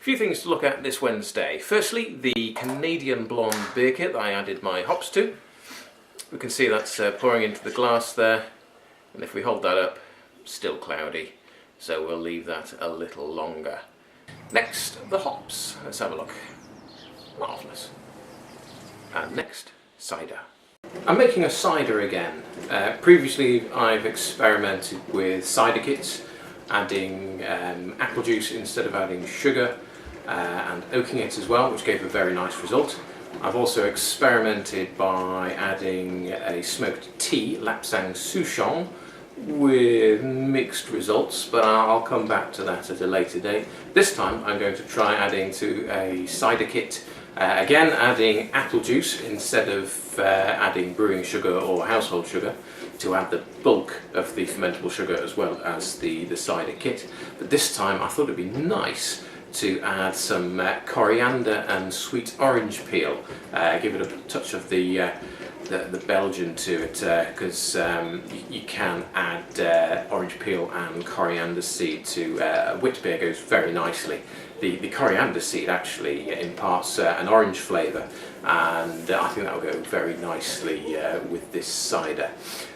A few things to look at this Wednesday. Firstly, the Canadian Blonde beer kit that I added my hops to. We can see that's pouring into the glass there, and if we hold that up, still cloudy, so we'll leave that a little longer. Next, the hops. Let's have a look. Marvellous. And next, cider. I'm making a cider again. Previously I've experimented with cider kits, adding apple juice instead of adding sugar, and oaking it as well, which gave a very nice result. I've also experimented by adding a smoked tea, Lapsang Souchong, with mixed results, but I'll come back to that at a later date. This time I'm going to try adding to a cider kit, again adding apple juice instead of adding brewing sugar or household sugar, to add the bulk of the fermentable sugar as well as the cider kit. But this time I thought it'd be nice to add some coriander and sweet orange peel, give it a touch of the Belgian to it, because you can add orange peel and coriander seed to wit beer, goes very nicely. The coriander seed actually imparts an orange flavour, and I think that will go very nicely with this cider.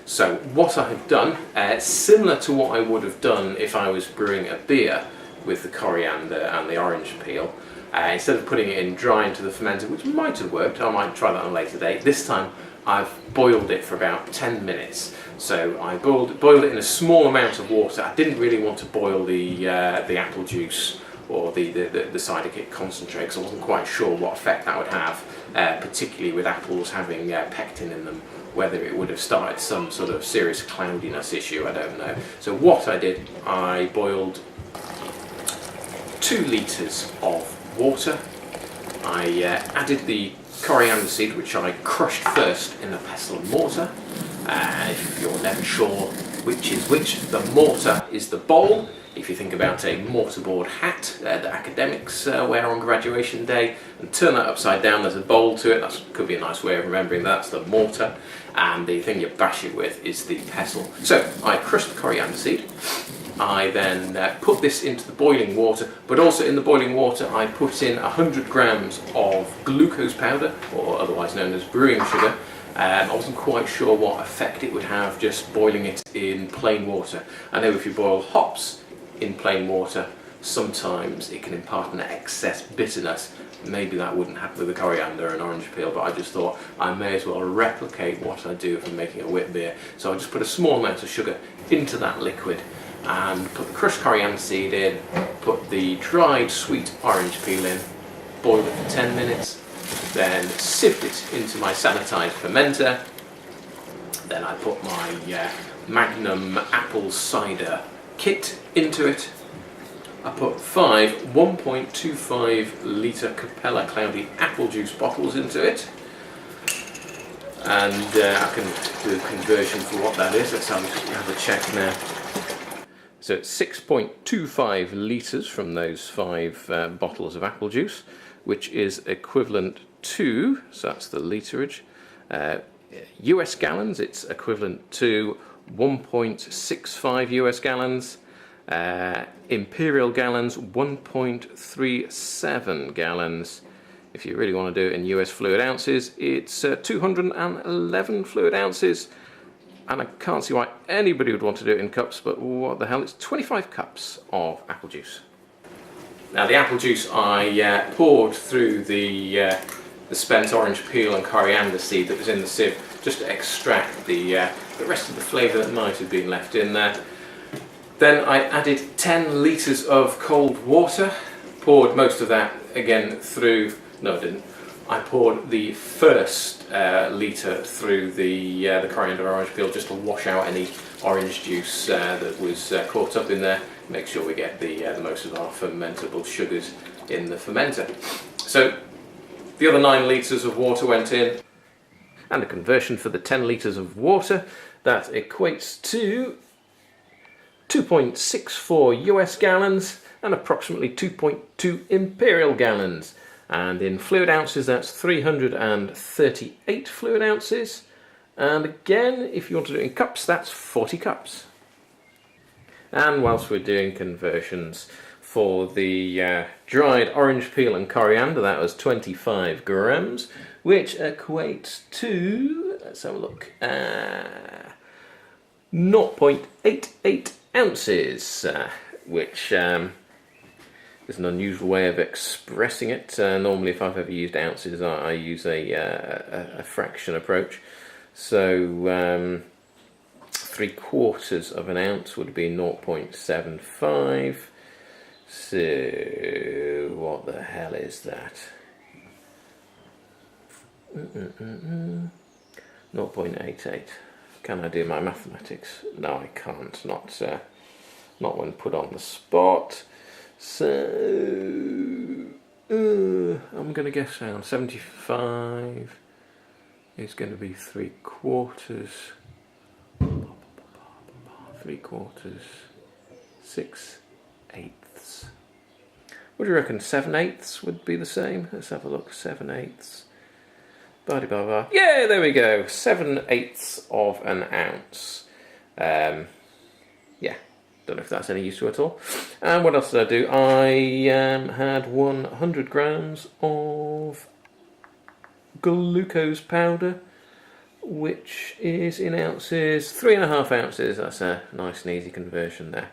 So what I have done, similar to what I would have done if I was brewing a beer with the coriander and the orange peel, instead of putting it in dry into the fermenter, which might have worked, I might try that on a later date, this time I've boiled it for about 10 minutes. So I boiled it in a small amount of water. I didn't really want to boil the apple juice or the cider kit concentrate, because I wasn't quite sure what effect that would have, particularly with apples having pectin in them, whether it would have started some sort of serious cloudiness issue, I don't know. So what I did, I boiled 2 litres of water. I added the coriander seed, which I crushed first in a pestle and mortar. If you're never sure which is which, the mortar is the bowl. If you think about a mortarboard hat that academics wear on graduation day, and turn that upside down, there's a bowl to it. That could be a nice way of remembering that's the mortar. And the thing you bash it with is the pestle. So I crushed the coriander seed. I then put this into the boiling water, but also in the boiling water I put in 100 grams of glucose powder, or otherwise known as brewing sugar. I wasn't quite sure what effect it would have just boiling it in plain water. I know if you boil hops in plain water, sometimes it can impart an excess bitterness. Maybe that wouldn't happen with the coriander and orange peel, but I just thought I may as well replicate what I do if I'm making a wit beer. So I just put a small amount of sugar into that liquid, and put the crushed coriander seed in, put the dried sweet orange peel in, boiled it for 10 minutes, then sieved it into my sanitised fermenter. Then I put my Magnum apple cider kit into it. I put 5 1.25 litre Capella Cloudy apple juice bottles into it. And I can do a conversion for what that is. Let's have a check now. So it's 6.25 litres from those 5 bottles of apple juice, which is equivalent to, so that's the literage, US gallons, it's equivalent to 1.65 US gallons, imperial gallons 1.37 gallons. If you really want to do it in US fluid ounces, it's 211 fluid ounces. And I can't see why anybody would want to do it in cups, but what the hell, it's 25 cups of apple juice. Now the apple juice I poured through the spent orange peel and coriander seed that was in the sieve, just to extract the rest of the flavour that might have been left in there. Then I added 10 litres of cold water, poured most of that again through, no I didn't, I poured the first litre through the coriander orange peel just to wash out any orange juice that was caught up in there. Make sure we get the most of our fermentable sugars in the fermenter. So the other 9 litres of water went in, and a conversion for the 10 litres of water, that equates to 2.64 US gallons and approximately 2.2 imperial gallons. And in fluid ounces, that's 338 fluid ounces. And again, if you want to do it in cups, that's 40 cups. And whilst we're doing conversions, For the dried orange peel and coriander, that was 25 grams, which equates to, let's have a look, 0.88 ounces, which is an unusual way of expressing it. Normally, if I've ever used ounces, I use a fraction approach. So 3/4 of an ounce would be 0.75. So what the hell is that? 0.88. Can I do my mathematics? No, I can't. Not when put on the spot. So I'm going to guess around 75 is going to be 3/4. 3/4. 6/8. What do you reckon? 7/8 would be the same? Let's have a look. 7/8. Ba-de-ba-ba. Yeah, there we go. 7/8 of an ounce. Yeah, don't know if that's any use to it at all. And what else did I do? I had 100 grams of glucose powder, which is in ounces, 3.5 ounces. That's a nice and easy conversion there.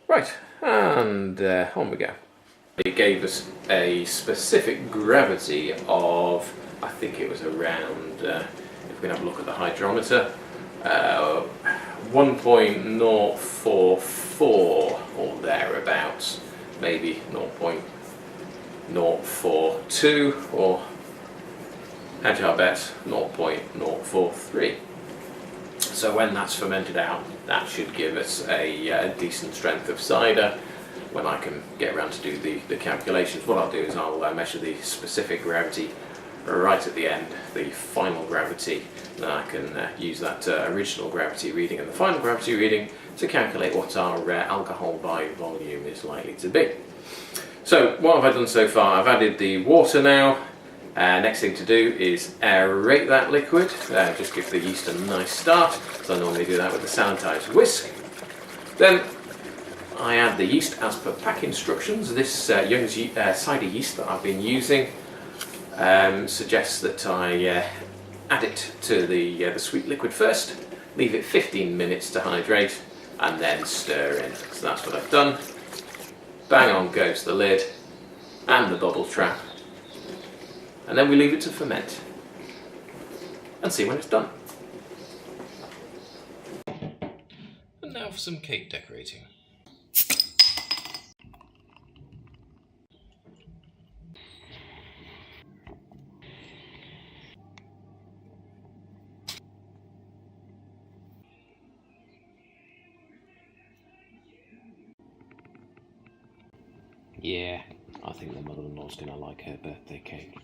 Right, and on we go. It gave us a specific gravity of, I think it was around, if we can have a look at the hydrometer, 1.044 or thereabouts, maybe 0.042, or agile bet 0.043. So when that's fermented out, that should give us a decent strength of cider. When I can get around to do the calculations, what I'll do is I'll measure the specific gravity right at the end, the final gravity, and then I can use that original gravity reading and the final gravity reading to calculate what our alcohol by volume is likely to be. So what have I done so far? I've added the water now. Next thing to do is aerate that liquid, just give the yeast a nice start, so I normally do that with a sanitised whisk. Then I add the yeast as per pack instructions. This Young's cider yeast that I've been using suggests that I add it to the sweet liquid first, leave it 15 minutes to hydrate, and then stir in. So that's what I've done. Bang on goes the lid and the bubble trap. And then we leave it to ferment and see when it's done. And now for some cake decorating. Yeah, I think the mother-in-law's gonna like her birthday cake.